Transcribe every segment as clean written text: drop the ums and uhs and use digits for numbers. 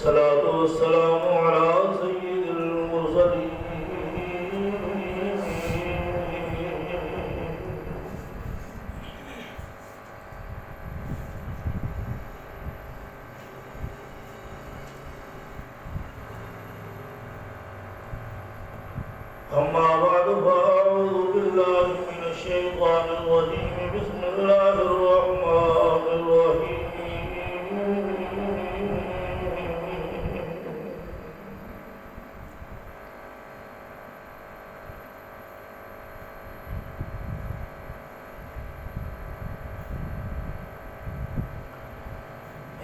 والصلاة والسلام على سيد المرسلين أما بعد فأعوذ بالله من الشيطان الرجيم بسم الله الرحمن الرحيم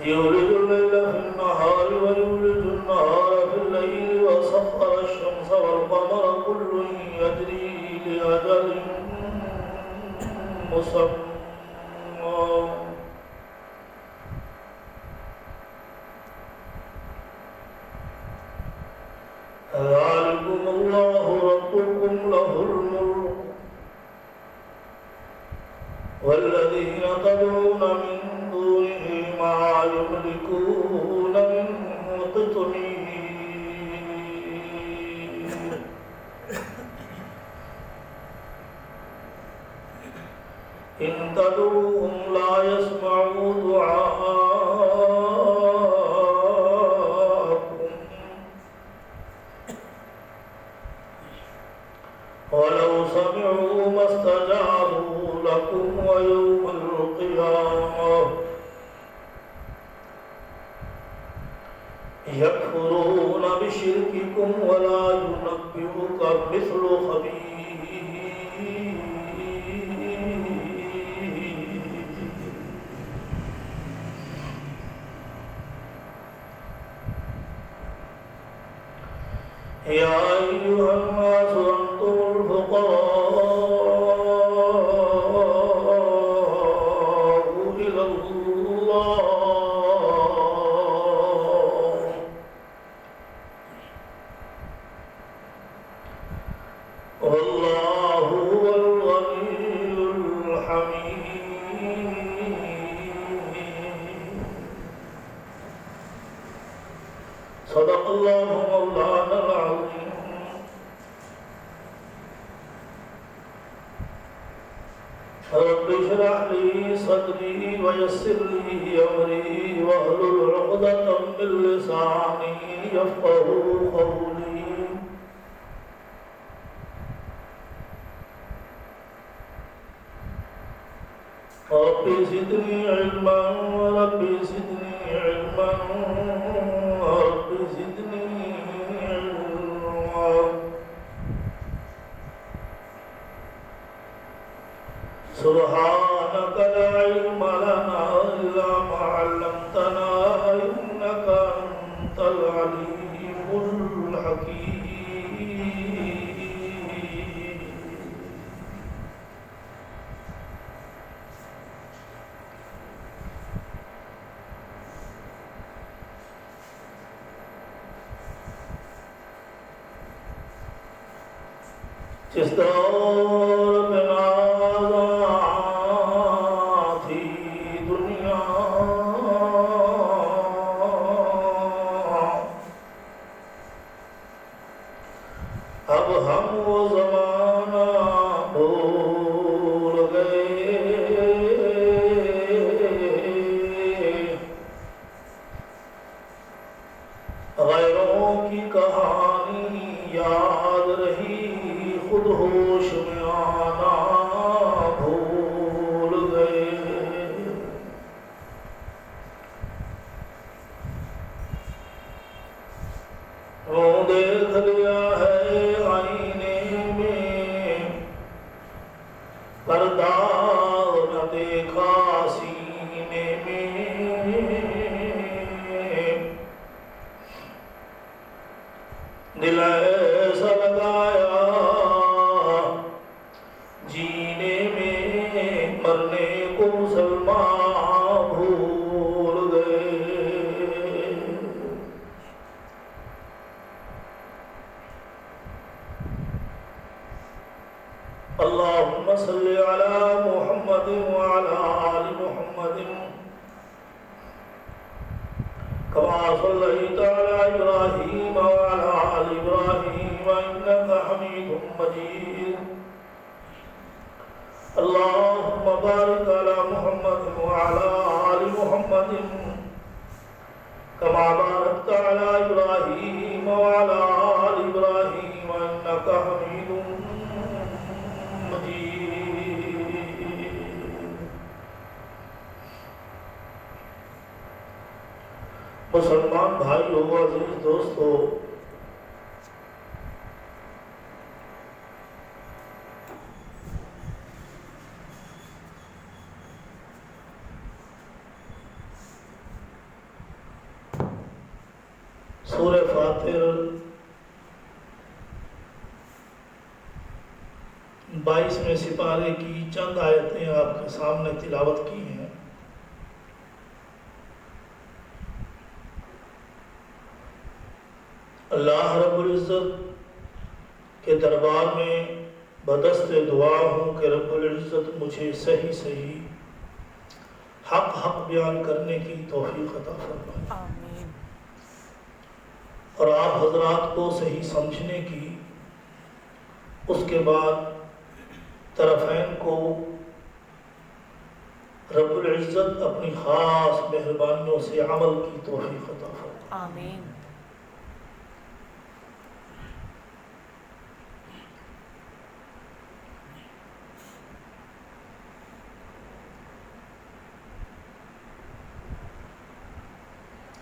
يولج الليل في النهار ويولج النهار في الليل وسخر الشمس والقمر كل يجري لأجل مسمى ذلكم الله ربكم له الملك والذين تدعون من دونه ما يملكون من قطمير إن تدعوهم لا يسمعوا دعاءكم ولو سمعوا ما استجابوا لكم ويوم القيامة يكفرون بشرككم ولا ينبئك مثل خبير يا أيها الناس أنتم الفقراء إلى الله والله هو الغني الحميد صدق الله مولانا العظيم رب اشرح لي صدري ويسر لي أمري واحلل عقدة من لساني يفقهوا قولي رب زدني علما رب زدني علما رب زدني علما سبحانك لا علم لنا إلا ما علمتنا إنك أنت العليم الحكيم جس دور میں آزاد تھی دنیا اب ہم وہ زمانہ بھول گئے غیروں کی کہانی یاد رہی خود ہوش میں آ صليت على إبراهيم وعلى آل إبراهيم إنك حميد مجيد اللهم بارك على محمد وعلى آل محمد كما باركت على إبراهيم وعلى آل إبراهيم إنك حميد مجيد مسلمان بھائیو عزیز دوستو، سورہ فاتر 22ویں سپارے کی چند آیتیں آپ کے سامنے تلاوت کی ہیں۔ اللہ رب العزت کے دربار میں بدست دعا ہوں کہ رب العزت مجھے صحیح صحیح حق بیان کرنے کی توفیق عطا فرمائے، آمین۔ اور آپ حضرات کو صحیح سمجھنے کی، اس کے بعد طرفین کو رب العزت اپنی خاص مہربانیوں سے عمل کی توفیق عطا فرمائے، آمین۔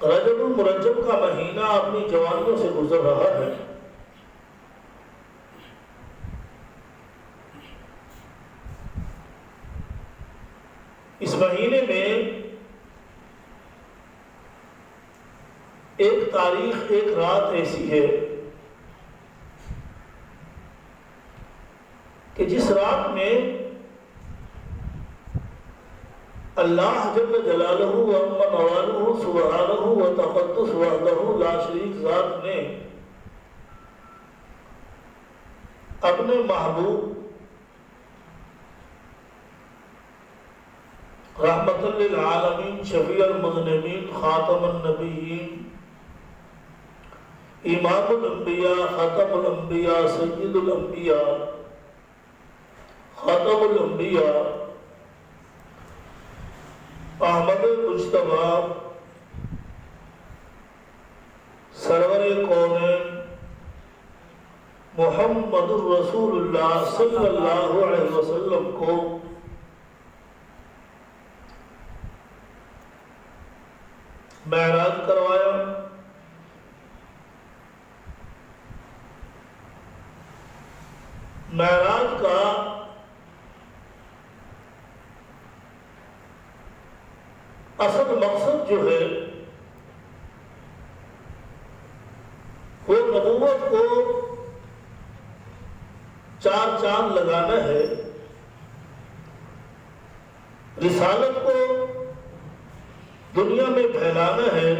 رجب المرجب کا مہینہ اپنی جوانیوں سے گزر رہا ہے۔ اس مہینے میں ایک تاریخ، ایک رات ایسی ہے کہ جس رات میں اللہ جل جلالہ و عم نوالہ سبحانہ و تقدس وحدہ لا شریک ذات نے اپنے محبوب رحمت للعالمین، شفیع المذنبین، خاتم النبیین، امام الانبیاء، ختم الانبیاء، سید الانبیاء، خاتم الانبیاء، احمد مجتبی، سرور کونین، محمد الرسول اللہ صلی اللہ علیہ وسلم کو معراج کروایا۔ معراج کا اصل مقصد جو ہے وہ نبوت کو چار چاند لگانا ہے، رسالت کو دنیا میں پھیلانا ہے،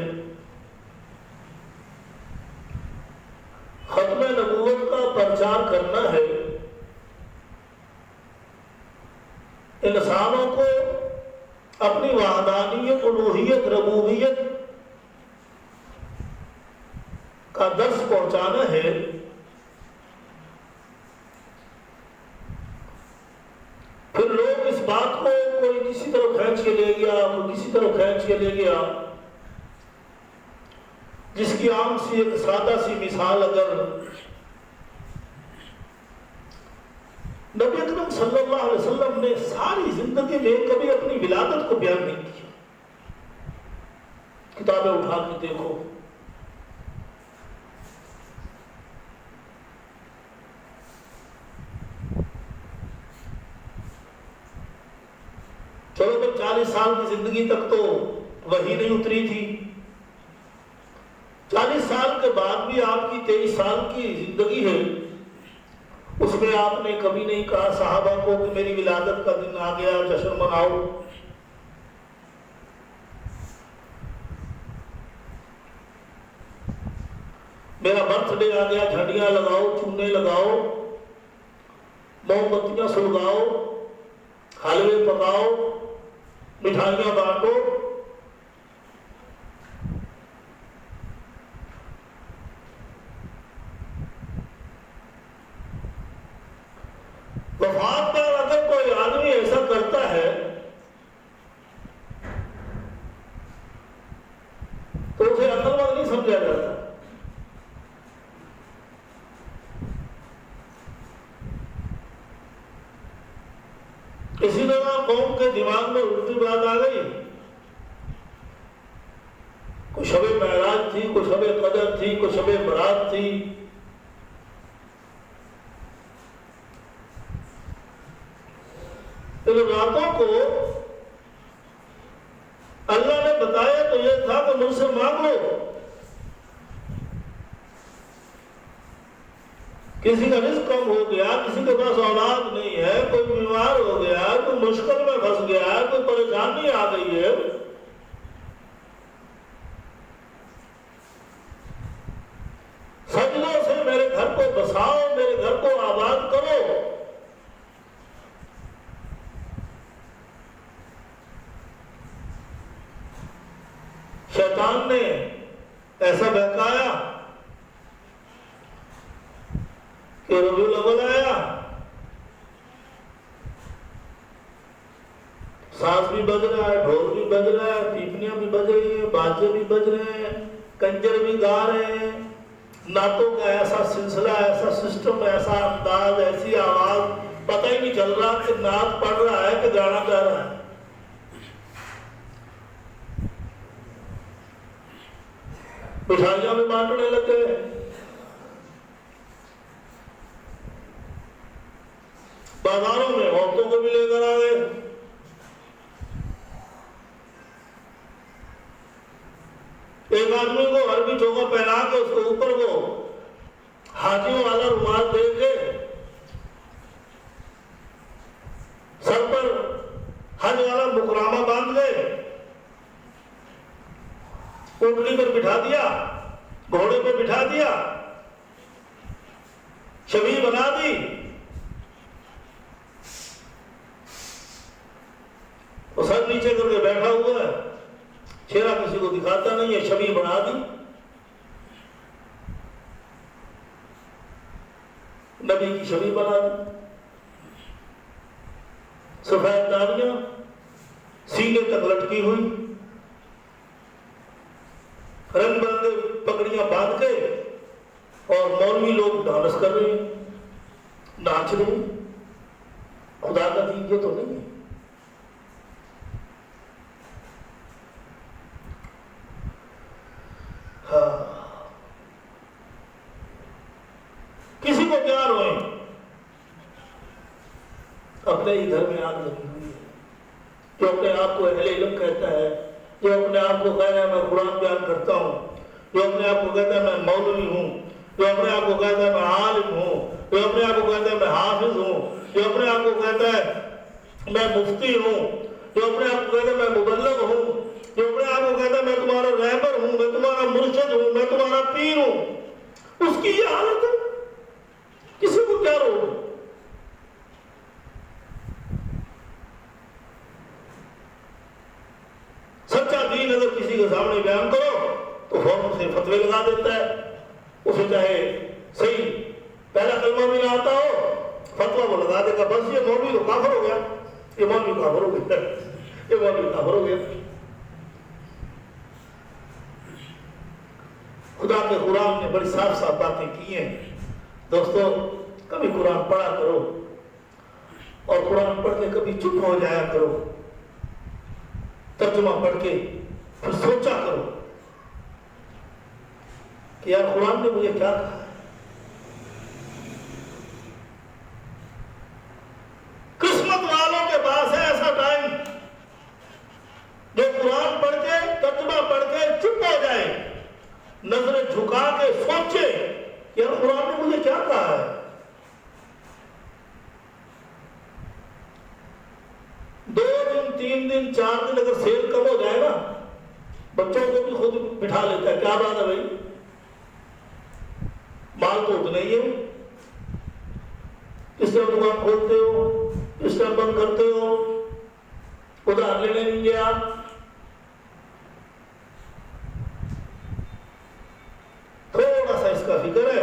ختم نبوت کا پرچار کرنا ہے، انسانوں کو اپنی وحدانیت، الوہیت، ربوبیت کا درس پہنچانا ہے۔ پھر لوگ اس بات کو کوئی کسی طرف کھینچ کے لے گیا، کوئی کسی طرف کھینچ کے لے گیا، جس کی عام سی ایک سادہ سی مثال اگر نبی اکرم صلی اللہ علیہ وسلم نے ساری زندگی میں کبھی اپنی ولادت کو بیان نہیں کیا۔ کتابیں اٹھا کے دیکھو، چلو تو 40 سال کی زندگی تک تو وحی نہیں اتری تھی، 40 سال کے بعد بھی آپ کی 23 سال کی زندگی ہے، اس میں آپ نے کبھی نہیں کہا صحابہ کو کہ میری ولادت کا دن آ گیا، جشن مناؤ۔ میرا برتھ ڈے آ گیا، جھنڈیاں لگاؤ، چونے لگاؤ، موم بتیاں سلگاؤ، حلوے پکاؤ، مٹھائیاں بانٹو۔ سمجھا جاتا ہے. اسی طرح قوم کے دماغ میں الٹی بات آ گئی. کوئی شب معراج تھی، کوئی شب قدر تھی، کوئی شب برات تھی. ان راتوں کو اللہ نے بتایا تو یہ تھا کہ مجھ سے مانگ لو. کسی کا رزق کم ہو گیا، کسی کے پاس اولاد نہیں ہے، کوئی بیمار ہو گیا، کوئی مشکل میں پھنس گیا، کوئی پریشانی آ گئی ہے، سجدوں سے میرے گھر کو بساؤ، میرے گھر کو آباد کرو. شیطان نے ایسا بہکایا کہ ربیع الاول آیا، ساز بھی بج رہا ہے، ڈھول بھی بج رہا ہے، پیپنیاں بھی بج رہی ہیں، باجے بھی بج رہے ہیں، کنجر بھی گا رہے ہیں. نعتوں کا ایسا سلسلہ، ایسا سسٹم، ایسا انداز، ایسی آواز، پتہ ہی نہیں چل رہا کہ نعت پڑھ رہا ہے کہ گانا گا رہا ہے. مٹھائیاں بھی بانٹنے لگے. بازاروں میں عورتوں کو بھی لے کر آ گئے. ایک آدمی کو عربی چوکا پہنا کے اس کے اوپر وہ حاجیوں والا رومال دے کے سر پر حج والا مکرامہ باندھ گئے، اونٹنی پر بٹھا دیا، گھوڑے پر بٹھا دیا، شبیہ بنا دی. وہ سر نیچے کر کے بیٹھا ہوا ہے، چہرہ کسی کو دکھاتا نہیں ہے، شبیہ بنا دی. نبی کی شبیہ بنا دی. سفید داڑیاں سینے تک لٹکی ہوئی، رنگ برنگے پگڑیاں باندھ کے، اور مولوی لوگ ڈانس کر رہے ہیں، ناچ رہے ہیں. خدا کا دین یہ تو نہیں ہے. کسی کو کیا روئیں، اپنے ہی گھر میں آگ لگی ہوئی ہے. جو اپنے آپ کو اہل علم کہتا ہے، جو اپنے آپ کو کہہ رہا ہے میں قرآن بیان کرتا ہوں، جو اپنے آپ کو کہتا ہے میں مولوی ہوں، جو اپنے آپ کو کہتا ہے میں عالم ہوں، جو اپنے آپ کو کہتا ہے میں حافظ ہوں، جو اپنے آپ کو کہتا ہے میں مفتی ہوں، جو اپنے آپ کو کہتا ہے میں مبلغ ہوں، جو اپنے آپ کو کہتا ہے میں تمہارا رہبر ہوں، میں تمہارا مرشد ہوں، میں تمہارا پیر ہوں، اس کی یہ حالت ہے. کسی کو کیا رو؟ سچا دین اگر کسی کے سامنے بیان کرو تو فوراً سے فتوے لگا دیتا ہے. اسے چاہے صحیح پہلا کلمہ بھی نہ آتا ہو، فتویٰ وہ لگا دے گا، بس یہ مولوی تو کافر ہو گیا، یہ مولوی کافر ہو گیا، یہ مولوی کافر ہو گیا. خدا کے قرآن نے بڑی صاف صاف باتیں کی ہیں. دوستو کبھی قرآن پڑھا کرو، اور قرآن پڑھ کے کبھی چپ ہو جایا کرو، ترجمہ پڑھ کے پھر سوچا کرو کہ یار قرآن نے مجھے کیا کہا ہے. قسمت والوں کے پاس ہے ایسا ٹائم جو قرآن پڑھ کے ترجمہ پڑھ کے چپ ہو جائے، نظریں جھکا کے سوچے کہ یار قرآن نے مجھے کیا کہا ہے. 2 دن 3 دن 4 دن اگر سیل کم ہو جائے نا، بچوں کو بھی خود بٹھا لیتا ہے، کیا بات ہے بھائی، مال تو اتنا ہی ہے، اس طرح دکان کھولتے ہو، اس طرح بند کرتے ہو، ادھار لینے نہیں گیا. تھوڑا سا اس کا فکر ہے،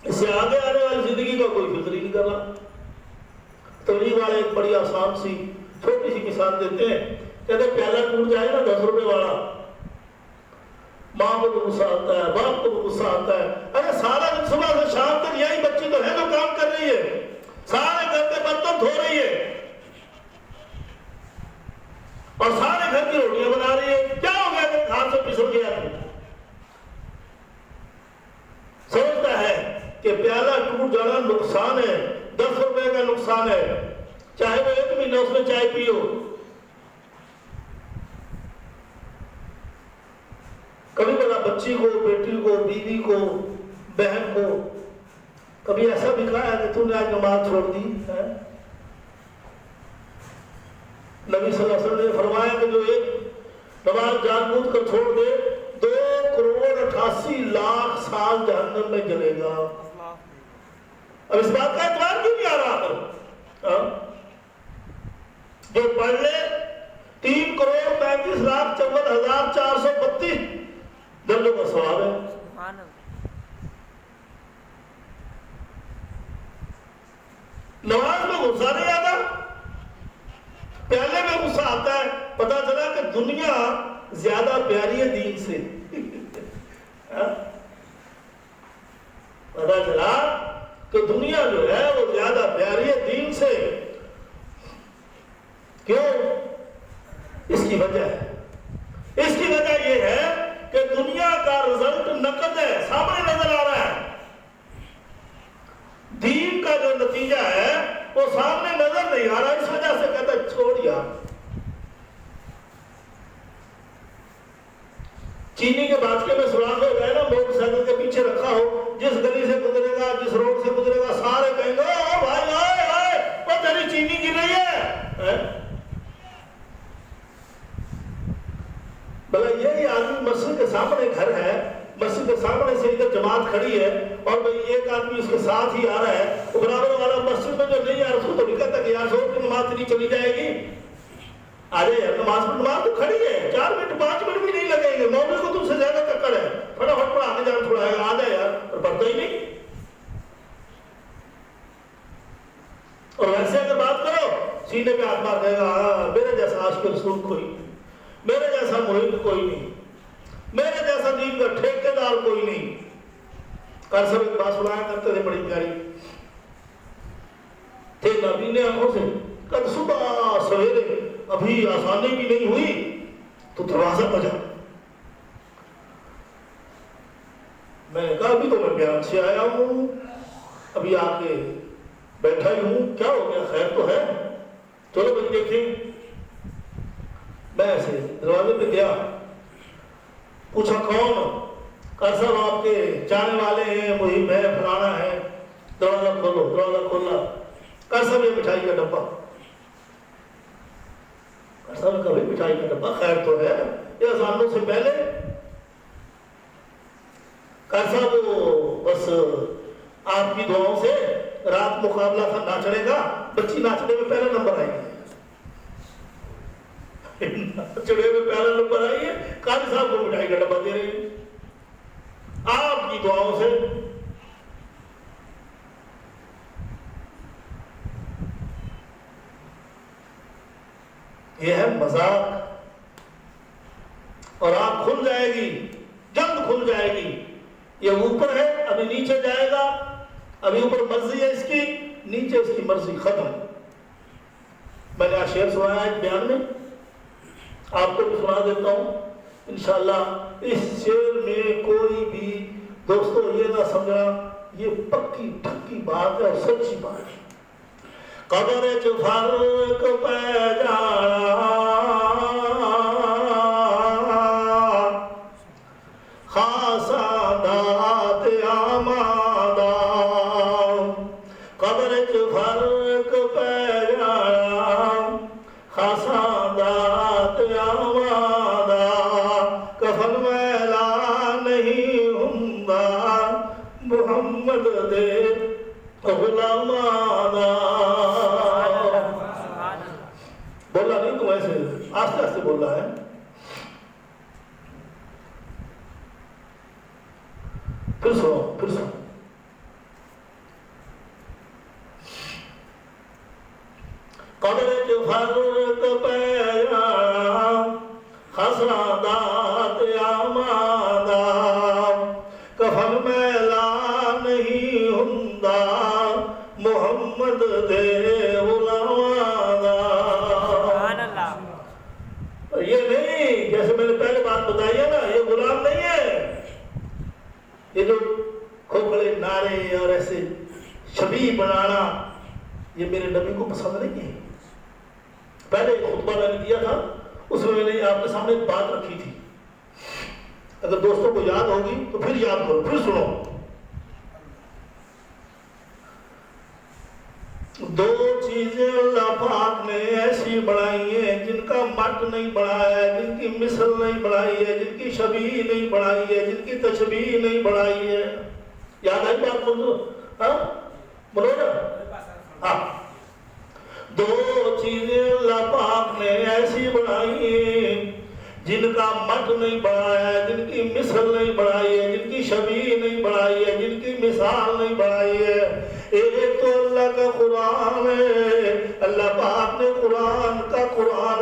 اس سے آگے آنے والی زندگی کا کوئی فکر ہی نہیں کرنا. تبلیغ والے ایک بڑی آسان سی چھوٹی سی مثال دیتے ہیں، کہتے ہیں پیالہ ٹوٹ جائے نا 10 روپے والا، ماں کو بھی غصہ آتا ہے، باپ کو بھی غصہ آتا ہے. ارے سارا دن صبح سے شام تک یہی بچی تو ہے جو کام کر رہی ہے، سارے گھر کے برتن دھو رہی ہے اور سارے گھر کی روٹیاں بنا رہی ہے. کیا ہو گیا کہ ہاتھ سے پھسل گیا تو سمجھتا ہے کہ پیالہ ٹوٹ جانا نقصان ہے، 10 روپے کا نقصان ہے، چاہے وہ 1 مہینہ اس میں چائے پیو. کبھی بڑا بچی کو، بیٹی کو، بیوی کو، بہن کو کبھی ایسا بھی کہا ہے کہ تم نے آج نماز چھوڑ دی ہے؟ نبی صلی اللہ علیہ وسلم نے فرمایا کہ جو ایک نماز جان بوجھ کر چھوڑ دے 2,88,00,000 سال جہنم میں جلے گا. اب اس بات کا اعتبار کیوں نہیں آ رہا؟ جو پڑھ لے 3,35,54,432 درجوں کا ثواب ہے. نماز میں غصہ نہیں آتا، پہلے میں غصہ آتا ہے. پتا چلا کہ دنیا زیادہ پیاری ہے دین سے. پتا چلا کہ دنیا جو ہے وہ زیادہ پیاری ہے دین سے. کیوں؟ اس کی وجہ ہے، اس کی وجہ یہ ہے کہ دنیا کا رزلٹ نقد ہے، سامنے نظر آ رہا ہے. دین کا جو نتیجہ ہے وہ سامنے نظر نہیں آ رہا، اس وجہ سے کہتا ہے چھوڑ یار. چینی کے بانچکے میں سوراخ ہو گئے نا، موٹر سائیکل کے پیچھے رکھا ہو، جس گلی سے گزرے گا، جس روڈ سے گزرے گا، سارے کہیں گے او بھائی آئے آئے وہ تیری چینی گر رہی ہے. بھلا یہی آدمی مسجد کے سامنے گھر ہے، مسجد کے سامنے سے ادھر جماعت کھڑی ہے اور بھئی ایک آدمی اس کے ساتھ ہی آ رہا ہے، وہ برابر والا مسجد میں جو نہیں آ رہا اس کو تو نہیں کہتا کہ یار زور کی نماز نہیں چلی جائے گی. آجے یار نماز پر نماز تو کھڑی ہے، 4 منٹ 5 منٹ بھی نہیں لگیں گے، مولوی کو تم سے زیادہ ٹکر ہے، فٹافٹ پڑھا کے جان چھوڑا ہے، آ جائے یار، اور پڑھتا ہی نہیں. اور ویسے اگر بات کرو سینے پہ ہاتھ مار دے گا، ہاں میرے جیسا عاشق رسول کوئی نہیں، میرے جیسا محب کوئی نہیں، میرے جیسا دین کا ٹھیکیدار کوئی نہیں. کل سب ایک بات سنایا کرتے تھے بڑی پیاری تھے، نبی نے آنکھوں سے کل صبح سویرے ابھی آسانی بھی نہیں ہوئی تو دروازہ بجا. میں نے کہا ابھی تو میں بیان سے آیا ہوں، ابھی آ کے بیٹھا ہی ہوں، کیا ہو گیا، خیر تو ہے، چلو بھائی دیکھیں. میں ایسے دروازے پہ گیا، پوچھا کون؟ کہا صاحب آپ کے جانے والے ہیں، محب ہے، فلانا ہے. دروازہ کھولو، دروازہ کھولا. کہا صاحب یہ مٹھائی کا ڈبہ. کہا صاحب کبھی مٹھائی کا ڈبہ، خیر تو ہے، یہ اذانوں سے پہلے. کہا صاحب بس آپ کی دعاؤں سے رات مقابلہ تھا ناچنے کا، بچی ناچنے میں پہلا نمبر آئی ہے، ناچنے میں پہلا نمبر آئی ہے. قاضی صاحب کو مٹھائی کا ڈبہ دے رہی ہے آپ کی دعاؤں سے. یہ ہے مذاق. اور آنکھ کھل جائے گی، جلد کھل جائے گی. یہ اوپر ہے ابھی نیچے جائے گا، ابھی اوپر مرضی ہے اس کی، نیچے اس کی مرضی ختم. میں نے آج شعر سنایا ایک بیان میں، آپ کو بھی سنا دیتا ہوں انشاءاللہ. اس شعر میں کوئی بھی دوستو یہ نہ سمجھنا یہ پکی ٹھکی بات ہے اور سچی بات ہے. قبر چ فرق پہ جانا خاصا دات آمادا. قبر چ فرق پہ جانا خاصا دات آمادا. کفن میلا نہیں ہوندا محمد دے غلامانا. بولا نہیں تو ایسے آستے آستے بول رہا ہے. پھر سنو پھر سنو. قبر چ فرق پہ جانا خسرا دات آمادا. جیسے میں نے پہلے بات بتائی ہے نا، یہ غلام نہیں ہے، یہ جو خوب بڑے نعرے اور ایسے شبیہ بنانا یہ میرے نبی کو پسند نہیں ہے۔ پہلے ایک خطبہ میں نے دیا تھا، اس میں نے آپ کے سامنے ایک بات رکھی تھی، اگر دوستوں کو یاد ہوگی تو پھر یاد کرو، پھر سنو۔ دو چیزیں اللہ پاک نے ایسی بنائی ہیں جن کا مٹ نہیں بنایا ہے، جن کی مثل نہیں بنائی ہے، جن کی شبیہ نہیں بنائی ہے، جن کی تشبیہ نہیں بنائی ہے۔ یاد آئی بات؟ بولو ہاں، بولو نا ہاں۔ دو چیزیں اللہ پاک نے ایسی بنائی ہیں جن کا مت نہیں بنایا ہے، جن کی مثل نہیں بنائی ہے، جن کی شبیہ نہیں بنائی ہے، جن کی مثال نہیں بنائی ہے۔ ایک تو اللہ کا قرآن ہے، اللہ پاک نے قرآن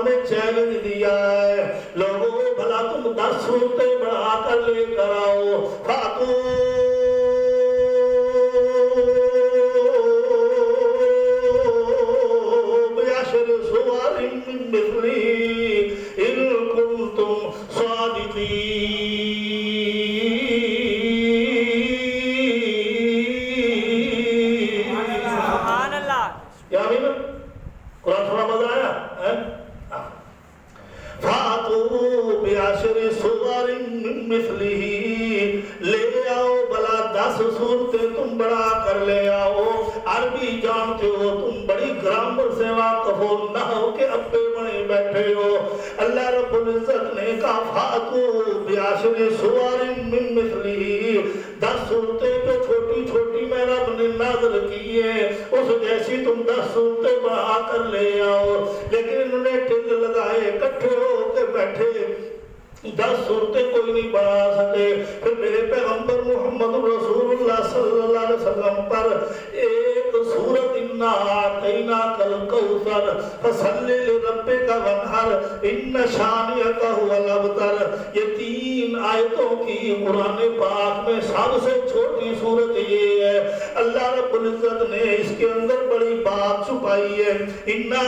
میں چیلنج دیا ہے، لوگوں بھلا تم 10 صورتیں بڑھا کر لے کر آؤ، فاتو بعشر سور من مثلی ان کنتم صادقین۔ سبحان اللہ۔ کیا بھی نا قرآن تھوڑا مزہ آیا؟ فاتو بعشر سور من مثلی، لے آؤ بلا 10 صورتیں تم بڑھا کر لے آؤ۔ عربی جانتے ہو تم، بڑی گرامر سے واقف ہو، نحو کے ابے بنے بیٹھے ہو۔ اللہ رب العزت نے کہا فاتو بعشر سور من مثلی، 10 صورتیں جو چھوٹی چھوٹی میں رب نے نازل کی ہیں اس جیسی تم 10 صورتیں بڑھا کر لے آؤ۔ لیکن انہوں نے ٹل لگائے، اکٹھے ہو کے بیٹھے، 10 صورتیں کوئی نہیں بڑھا سکے۔ پھر میرے پیغمبر محمد رسول اللہ صلی اللہ علیہ وسلم پر ایک سورت انا اعطیناک الکوثر فصلی لربک وانحر ان شانئک ھو الابتر، یہ 3 آیتوں کی قرآن پاک میں سب سے چھوٹی سورت یہ ہے۔ اللہ رب العزت نے اس کے اندر بڑی بات چھپائی ہے، انا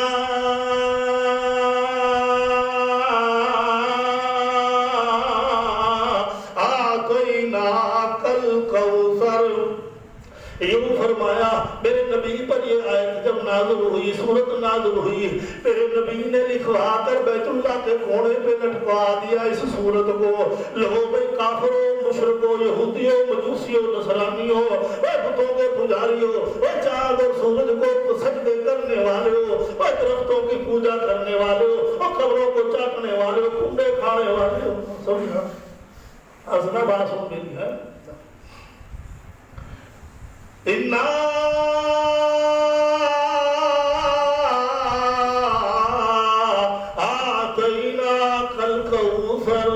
یوں فرمایا میرے نبی پر یہ آیت جب نازل ہوئی، سورت نازل ہوئی، میرے نبی نے لکھوا کر بیت اللہ کے کونے پہ لٹکوا دیا اس سورت کو۔ لوگوں بھئی کافروں، مشرکوں، یہودیوں، مجوسیوں، نصرانیوں، اے بتوں کے پجاریوں، اے چاند اور سورج کو سجدے کرنے والوں، اے درختوں کی پوجا کرنے والوں، اے قبروں کو چاٹنے والوں، کنڈے کھانے والوں، سمجھا؟ حسنا بات ہو گئی ہے۔ اِنَّا آتَيْنَاكَ الْكَوْثَرَ،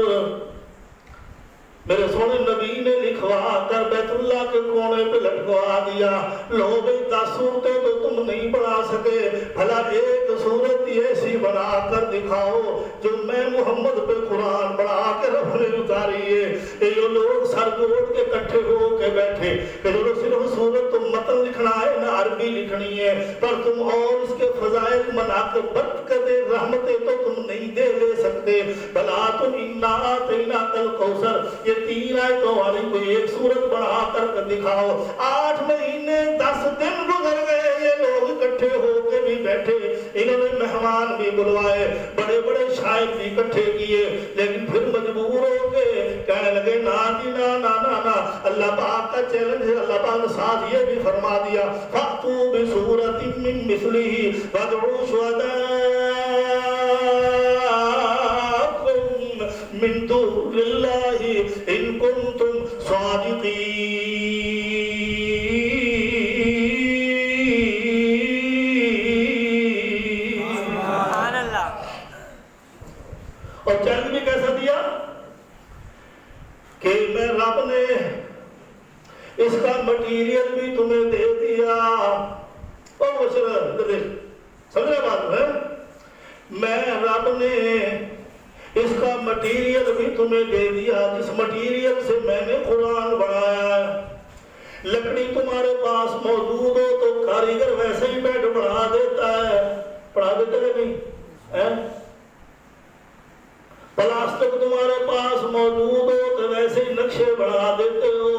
میرے سونے نبی نے لکھوا کر بیت اللہ کے کونے پہ لٹکوا دیا۔ لو بھئی 10 صورتیں تو تم نہیں بنا سکے، بھلا ایک صورت ایسی بنا کر دکھاؤ جو میں محمد پہ قرآن بنا کے رب نے اتاری ہے۔ یہ لوگ سر جوڑ کے اکٹھے ہو کے بیٹھے کہ جو صرف صورت تم متن لکھنا ہے نہ عربی لکھنی ہے، پر تم اور اس کے فضائل مناقب برکتیں رحمتیں تو تم نہیں دے لے سکتے، بھلا تم انا آتیناک الکوثر یہ 3 آیتوں والی کوئی ایک صورت بنا کر دکھاؤ۔ 8 مہینے 10 دن گزر گئے، یہ لوگ اکٹھے ہو کے بھی بیٹھے، انہوں نے مہمان بھی بلوائے، بڑے بڑے شاعر بھی اکٹھے کیے، لیکن پھر مجبور ہو کے کہنے لگے نا جی نا نا نا نا۔ اللہ پاک کا چیلنج ہے، اللہ پاک نے ساتھ یہ بھی فرما دیا فَأْتُوا بِسُورَةٍ مِّن مِّثْلِهِ وَادْعُوا شُهَدَاءَکُم من دون اللہ ان کنتم صادقین۔ سبحان اللہ۔ اور چیلنج بھی کیسا دیا کہ میں رب نے اس کا مٹیریل بھی تمہیں دے دیا۔ اور مشرہ سمجھے بات ہے، میں رب نے اس کا مٹیریل بھی تمہیں دے دیا، جس مٹیریل سے میں نے قرآن بنایا ہے۔ لکڑی تمہارے پاس موجود ہو تو کاریگر ویسے ہی بیڈ بنا دیتا ہے، پڑھا دیتا ہے نہیں؟ پلاسٹک موجود ہو تو ویسے ہی نقشے بنا دیتے ہو،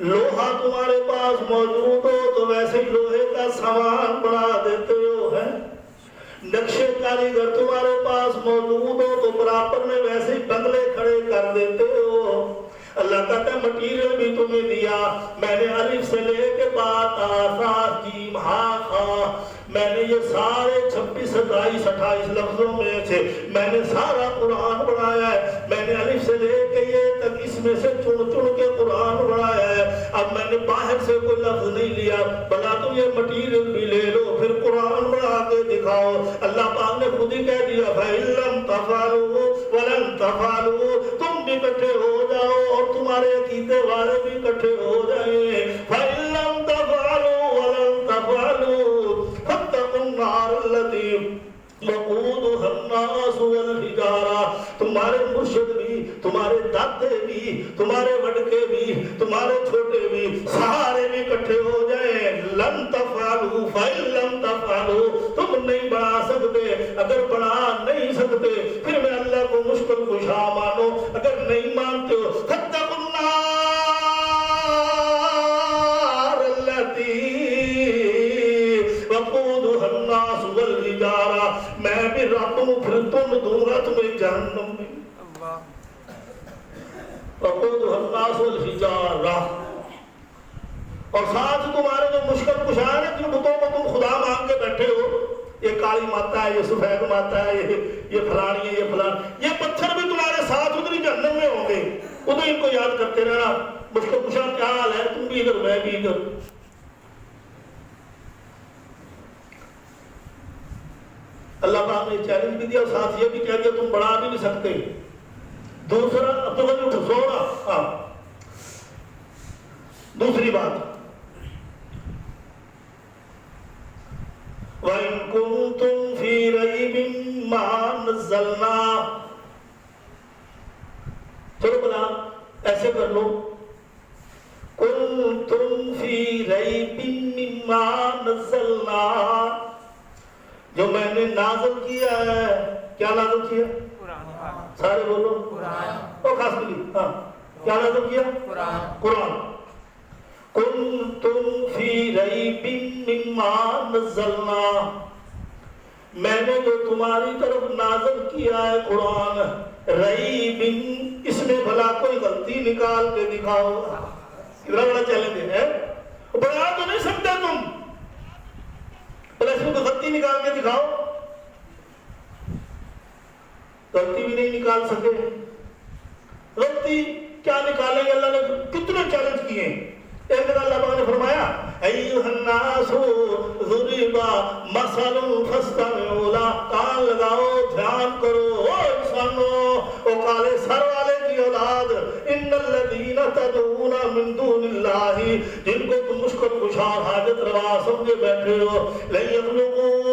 لوہا تمہارے پاس موجود ہو تو ویسے ہی لوہے کا سامان بنا دیتے ہو، ہے نقشے کاریگر تمہارے پاس موجود ہو تو برابر میں ویسے ہی بنگلے کھڑے کر دیتے ہو۔ اللہ کہتا ہے مٹیریل بھی تمہیں دیا، میں نے الف سے لے کے بات آساس جیم ہا خا، میں نے یہ سارے 26 27 28 لفظوں میں سے میں نے سارا قرآن بنایا ہے، میں نے الف سے لے کے یہ تک اس میں سے چن چن کے قرآن بنایا ہے، اب میں نے باہر سے کوئی لفظ نہیں لیا، بلا تم یہ مٹیریل بھی لے لو پھر قرآن بنا کے دکھاؤ۔ اللہ پاک نے خود ہی کہہ دیا فَإِن لَّمْ تَفْعَلُوا وَلَن تَفْعَلُوا، تم بھی اکٹھے ہو جاؤ اور تمہارے عقیدے والے بھی اکٹھے ہو جائیں۔ فَإِن لَّمْ تَفْعَلُوا وَلَن تَفْعَلُوا فَاتَّقُوا النَّارَ الَّتِي وَقُودُهَا النَّاسُ وَالْحِجَارَةُ، تمہارے مرشد بھی، تمہارے دادے بھی، تمہارے وڈکے بھی، تمہارے چھوٹے بھی، سارے بھی اکٹھے ہو جائیں۔ لَن تَفْعَلُوا فَإِن لَّمْ تَفْعَلُوا، تم نہیں بنا سکتے، اگر بنا نہیں سکتے پھر میں اللہ کو مشکل کشا مانو، اگر نہیں مانتے ہو فَاتَّقُوا النَّارَ الَّتِي وَقُودُهَا النَّاسُ وَالْحِجَارَةُ، میں بھی راتوں پھر تم دوں گا تمہیں جہنم میں۔ وَقُودُهَا النَّاسُ وَالْحِجَارَةُ، اور ساتھ تمہارے جو مشکل کشا ہے جن بتوں کو تم خدا مان کے بیٹھے ہو، یہ کالی ماتا ہے، یہ سفید ماتا ہے، یہ فلانی ہے، یہ فلان، یہ پتھر بھی تمہارے ساتھ ادھر جہنم میں ہوں گے، ادھر ان کو یاد کرتے رہنا مشکل کشا کیا حال ہے، تم بھی ادھر میں بھی ادھر۔ اللہ پاک نے چیلنج بھی دیا اور ساتھ یہ بھی کہہ دیا تم بڑھا بھی نہیں سکتے۔ دوسرا اب تو بھائی اٹھو سونا، ہاں دوسری بات وَإِن كُنتُمْ فِي رَيْبٍ مَّا نَزَّلْنَا، چلو بلا ایسے کر لو كُنتُمْ فِي رَيْبٍ مِّمَّا نَزَّلْنَا، جو میں نے نازل کیا ہے، کیا نازل کیا؟ قرآن، سارے بولو قرآن، اور خاص کری ہاں کیا نازل کیا؟ قرآن۔ کنتم فی ریب مما نزلنا، میں نے جو تمہاری طرف نازل کیا ہے قرآن، ریب، اس میں بھلا کوئی غلطی نکال کے دکھاؤ۔ کتنا بڑا چیلنج ہے، بنا تو نہیں سکتے تم، بھلا اس میں کوئی غلطی نکال کے دکھاؤ، غلطی بھی نہیں نکال سکے۔ غلطی کیا نکالیں گے؟ اللہ نے کتنے چیلنج کیے ہیں۔ ایک جگہ اللہ پاک نے فرمایا ایھا الناس ضرب مثل فاستمعوا لہ، کان لگاؤ دھیان کرو، او انسانوں، او کالے سر والے کی اولاد، ان الذین تدعون من دون اللہ، جن کو تم مشکل کشا حاجت روا سمجھے بیٹھے ہو، لن یخلقوا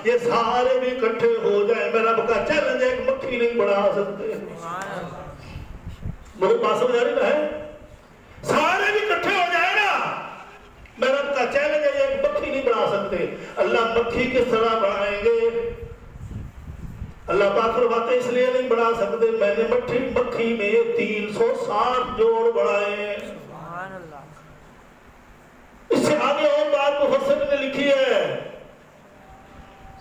یہ سارے بھی اکٹھے ہو جائیں، میں رب کا چیلنج ایک مکھی نہیں بڑھا سکتے۔ بہت بات سمجھ آ رہی ہے، سارے بھی اکٹھے ہو جائیں نا، میں رب کا چیلنج ہے ایک مکھی نہیں بڑھا سکتے۔ اللہ مکھی کس طرح بڑھائیں گے؟ اللہ پاک فرماتے اس لیے نہیں بڑھا سکتے، میں نے مکھی میں 360 جوڑ بڑھائے۔ اس سے آگے اور بات مفسر نے لکھی ہے،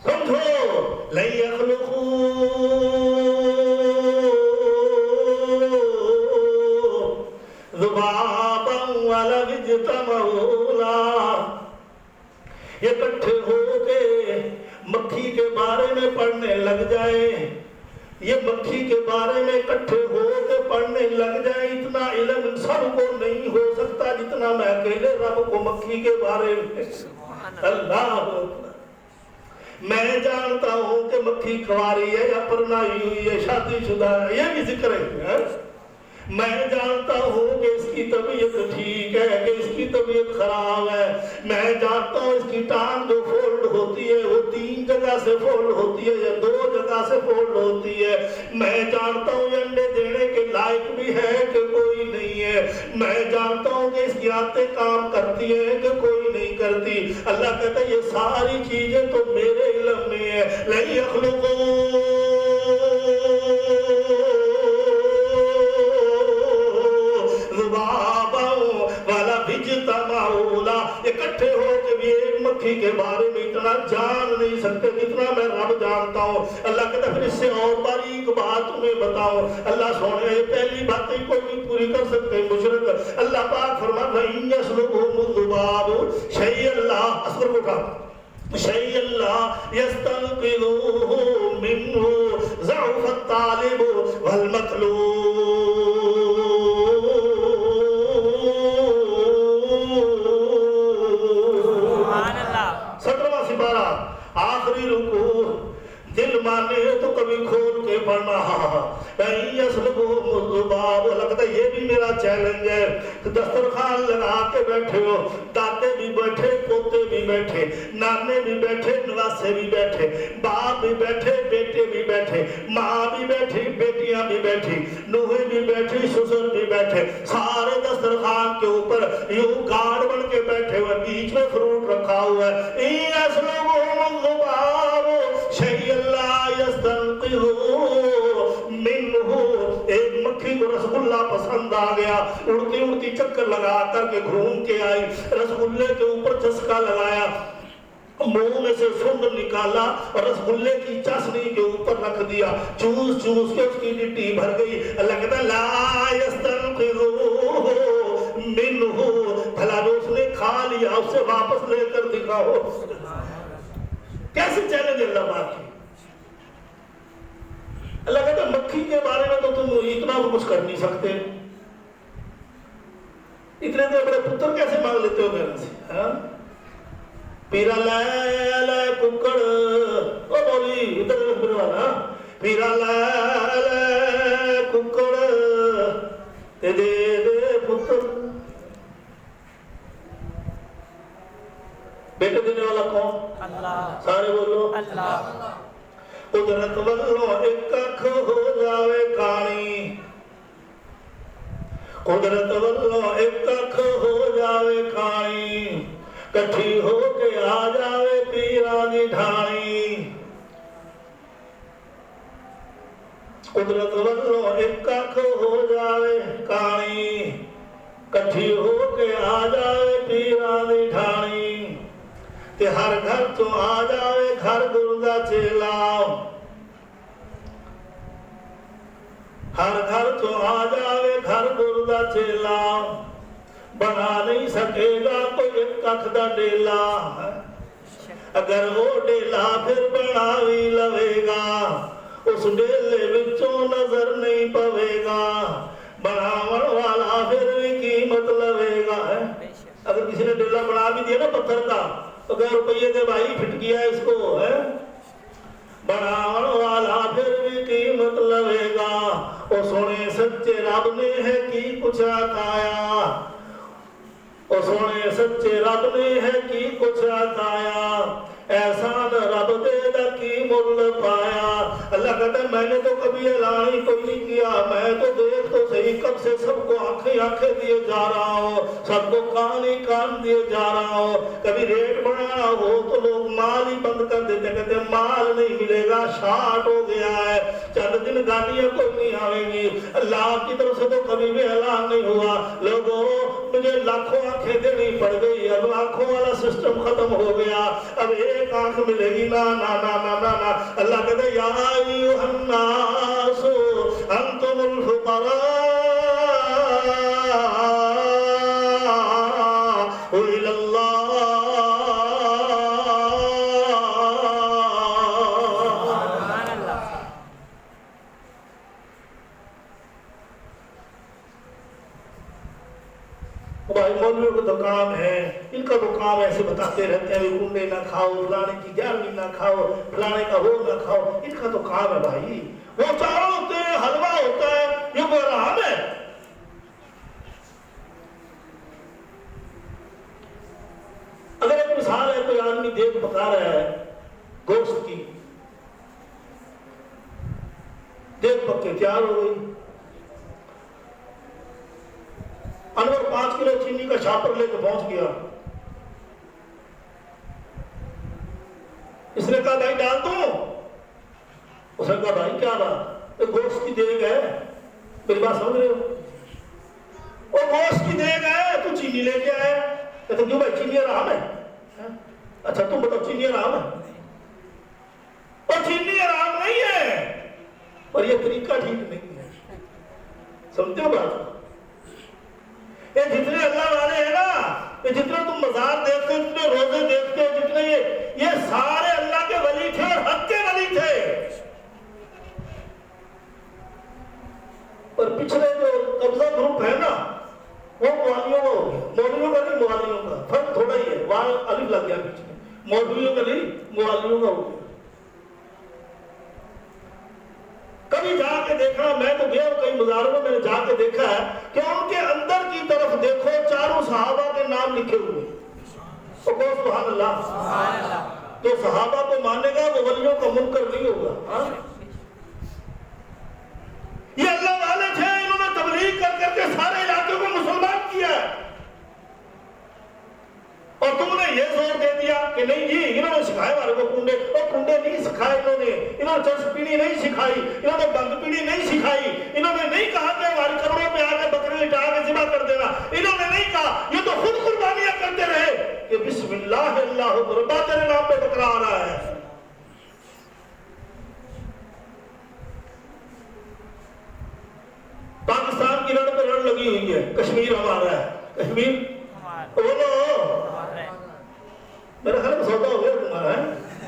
سمجھو، لن یخلقوا ذبابا ولو اجتمعوا لہ، یہ اکٹھے ہو کے مکھی کے بارے میں پڑھنے لگ جائیں، یہ مکھی کے بارے میں اکٹھے ہو کے پڑھنے لگ جائیں، اتنا علم ان سب کو نہیں ہو سکتا جتنا میں اکیلے رب کو مکھی کے بارے میں۔ اللہ اکبر، میں جانتا ہوں کہ مکھی کنواری ہے یا پرنائی ہوئی ہے، شادی شدہ ہے، یہ بھی ذکر ہے۔ میں جانتا ہوں کہ اس کی طبیعت ٹھیک ہے کہ اس کی طبیعت خراب ہے، میں جانتا ہوں اس کی ٹانگ جو فولڈ ہوتی ہے وہ 3 جگہ جگہ سے فول ہوتی ہے یا 2 جگہ سے فول ہوتی ہے. میں جانتا ہوں یہ انڈے دینے کے لائق بھی ہے کہ کوئی نہیں ہے. میں جانتا ہوں کہ اس کی عادتیں کام کرتی ہیں کہ کوئی نہیں کرتی. اللہ کہتا ہے یہ ساری چیزیں تو میرے علم میں ہے. لَن يَخْلُقُوا ذُبَابًا وَلَا اجْتَمَعُوا لَهُ. اکٹھے ہو کے بھی ایک مکھی کے بارے میں اتنا جان نہیں سکتے جتنا میں رب جانتا ہوں. اللہ کہتا ہے پھر اس سے اور باریک بات تمہیں بتاؤ. اللہ سونے یہ پہلی باتیں کوئی نہیں پوری کر سکتے مشرک. اللہ پاک فرماتا ہے وَإِن يَسْلُبْهُمُ الذُّبَابُ شَيْئًا لَا اصغر کو کہا شَيْئًا لَا يَسْتَنقِذُوهُ مِنْهُ ضَعْفَ الطَّالِبُ وَالْمَطْلُوبُ. آخری رکوع دل مانے تو کبھی کھول کے پڑھنا. لگتا یہ بھی میرا چیلنج ہے. دسترخوان لگا کے بیٹھے ہو, دادے بھی بیٹھے, پوتے بھی بیٹھے, نانے بھی بیٹھے, نواسے بھی بیٹھے, باپ بھی بیٹھے, بیٹے بھی بیٹھے, ماں بھی بیٹھی, بیٹیاں بھی بیٹھی, نوہیں بھی بیٹھی, سسر بھی بیٹھے, سارے دسترخوان کے اوپر یوں گارڈ بن کے بیٹھے ہوئے, بیچ میں فروٹ رکھا ہوا ہے. ایک مکھی کو رسگلہ پسند آ گیا, اڑتی اڑتی چکر لگا کر کے گھوم کے آئی, رسگلے کے اوپر چسکا لگایا, منہ میں سے سنڈ نکالا اور رسگلے کی چاشنی کے اوپر رکھ دیا, چوس چوس کے اس کی ڈٹی بھر گئی. اللہ کہتا ہے لا یستنقذوہ منہ, بھلا جو اس نے کھا لیا اسے واپس لے کر دکھاؤ. کیسے چیلنج اللہ پاک کی. اللہ کہتا ہے مکھی کے بارے میں تو تم اتنا بھی کچھ کر نہیں سکتے, اتنے دیر بڑے پتر کیسے مانگ لیتے ہو میرے سے. پیرا لے لے ککڑ, او بولی ادھر میرے والا, پیرا لے لے ککڑ دے دے پتر. بیٹے دینے والا کون؟ اللہ. سارے بولو اللہ. قدرت والو ایک اکھ ہو جاوے کانی, قدرت والو ایک اکھ ہو جاوے کانی, کٹھی ہو کے آ جاوے پیران دی ڈھانی. قدرت والو ایک اکھ ہو جاوے کانی, کٹھی ہو کے آ جاوے پیران دی ڈھانی. کہ ہر گھر تو آ جاوے گھر گردہ چیلا, ہر گھر تو آ جاوے گھر گردہ چیلا, بنا نہیں سکے گا کوئی ایک اکھ دا ڈیلا. اگر وہ ڈیلا پھر بناوی لوے گا, اس ڈیلے وچوں نظر نہیں پوے گا, بناون والا پھر بھی قیمت لوے گا. اگر کسی نے ڈیلا بنا بھی دیا نا پتھر کا, تو کہ روپیے دے بھائی پھٹ گیا اس کو ہے, بناون والا پھر بھی قیمت لوے گا. او سونے سچے رب نے ہے کی کچھ عطایا, او سونے سچے رب نے ہے کی کچھ عطایا, احسان رب دے دا کی مل پایا. اللہ کہتا ہے میں نے تو کبھی اعلان ہی کوئی نہیں کیا, میں تو دیکھ تو صحیح کب سے سب کو آنکھیں دیے جا رہا ہوں, سب کو کان ہی کان دیے جا رہا ہوں. کبھی ریٹ بڑھانا ہو تو لوگ مال ہی بند کر دیتے, کہتے ہیں مال نہیں ملے گا, شارٹ ہو گیا ہے, چند دن گاڑیاں کوئی نہیں آئیں گی. اللہ کی طرف سے تو کبھی بھی اعلان نہیں ہوا, لوگوں مجھے لاکھوں آنکھیں دینی پڑ گئی, اب آنکھوں والا سسٹم ختم ہو گیا, اب ایک آنکھ ملے گی نا نا نا نا نا نا. اللہ کہتا ہے یا ایھا الناس انتم الفقراء الی اللہ. بھائی مولویوں کا تو کام ہے, ان کا تو کام ایسے بتاتے رہتے ہیں کنڈے نہ کھاؤ, فلانے کی گیارہویں نہ کھاؤ, فلانے کا وہ نہ کھاؤ. ان کا تو کام ہے بھائی, وہ چاروں ہوتے ہیں, حلوہ ہوتا ہے, یہ کوئی حرام ہے. اگر ایک مثال ہے, کوئی آدمی دیکھ پکا رہا ہے, گوشت کی دیکھ پک کے تیار ہو گئی. انور 5 کلو چینی کا چھاپر لے کے پہنچ گیا. اس نے کہا بھائی ڈال دوں؟ اس نے کہا بھائی کیا بات؟ گوشت کی دیگ ہے. میری بات سمجھ رہے ہو؟ وہ گوشت کی دیگ ہے، تو چینی لے کے آئے. کہتے کیوں بھائی چینی حرام ہے؟ اچھا تم بتاؤ چینی حرام ہے؟ اور چینی حرام نہیں ہے، اور یہ طریقہ ٹھیک نہیں ہے. سمجھتے ہو بات؟ یہ جتنے اللہ والے ہیں نا، یہ جتنے تم مزار دیکھتے ہو، جتنے روزے دیکھتے ہو، جتنے یہ سارے اللہ کے ولی تھے اور حق کے ولی تھے. اور پچھلے جو قبضہ گروپ ہے نا، وہ موالیوں کا ہو گیا. مولویوں کا نہیں، موالیوں کا. فرق تھوڑا ہی ہے، وہاں الف لگ گیا بیچ میں. مولویوں کا نہیں، موالیوں کا ہو گیا. کبھی جا کے دیکھنا، میں تو گیا ہوں کئی مزاروں میں، میں نے جا کے دیکھا ہے کہ ان کے اندر کی طرف دیکھو 4 صحابہ کے نام لکھے ہوئے. تو کہو سبحان اللہ. جو صحابہ کو مانے گا وہ ولیوں کا منکر نہیں ہوگا. یہ اللہ والے تھے، انہوں نے تبلیغ کر کر کے سارے علاقے کو مسلمان کیا. اور تم نے یہ زور دے دیا کہ نہیں جی انہوں نے سکھائے ہمارے کو کنڈے. اور کنڈے نہیں سکھائے انہوں نے چرس پیڑی نہیں سکھائی، انہوں نے بند پیڑی نہیں سکھائی. انہوں نے نہیں کہا کہ ہماری قبروں پہ آ کے بکرے لٹا کے ذبح کر دینا. انہوں نے نہیں کہا. یہ تو خود قربانیاں کرتے رہے کہ بسم اللہ اللہ اکبر، تیرے نام پہ بکرا آ رہا ہے. پاکستان کی رڑ پہ رڑ لگی ہوئی ہے، کشمیر ہمارا ہے. کشمیر بولو، میرا خیال سودا ہو گیا تمہارا ہے.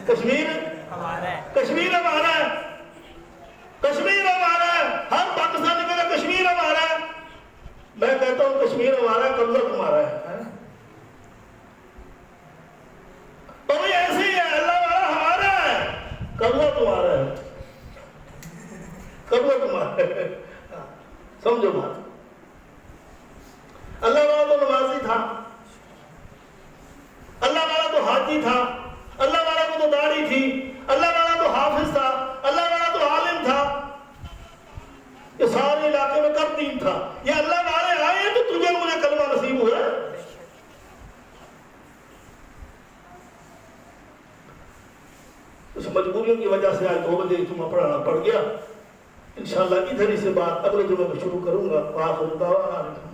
کشمیر کشمیر ہمارا ہے، کشمیر ہمارا ہے. ہر پاکستانی کہتا ہے کشمیر ہمارا ہے. میں کہتا ہوں کشمیر ہمارا ہے، قبضہ تمہارا ہے. تو یہ ایسے ہی ہے، اللہ والا ہمارا ہے، قبضہ تمہارا ہے. قبضہ تمہارا ہے. سمجھو بات. اللہ والا تو نمازی تھا، اللہ والا تو حاجی تھا، اللہ والا کو تو داڑھی تھی، اللہ والا تو حافظ تھا، اللہ والا تو عالم تھا. یہ سارے علاقے میں کب دین تھا؟ یہ اللہ والے آئے تو تجھے مجھے کلمہ نصیب ہوا. اس مجبوریوں کی وجہ سے آج 2 بجے جمعہ پڑھانا پڑ گیا. انشاءاللہ ادھر ہی سے بات اگلے جمعے میں شروع کروں گا. آخر دعوانا